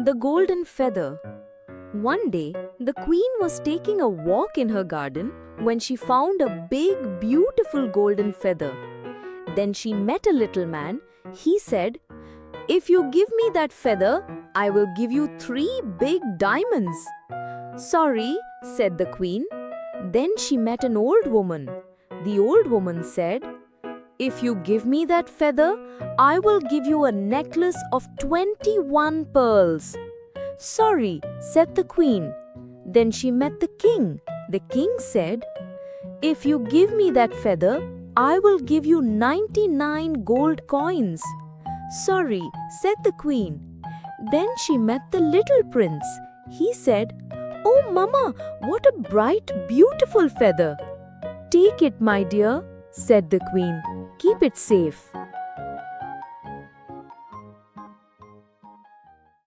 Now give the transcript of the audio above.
The golden feather. One day, the queen was taking a walk in her garden when she found a big, beautiful golden feather. Then she met a little man. He said, "If you give me that feather, I will give you 3 big diamonds." "Sorry," said the queen. Then she met an old woman. The old woman said, "If you give me that feather, I will give you a necklace of 21 pearls." "Sorry," said the queen. Then she met the king. The king said, "If you give me that feather, I will give you 99 gold coins." "Sorry," said the queen. Then she met the little prince. He said, "Oh, Mama, what a bright, beautiful feather." "Take it, my dear," said the queen. "Keep it safe."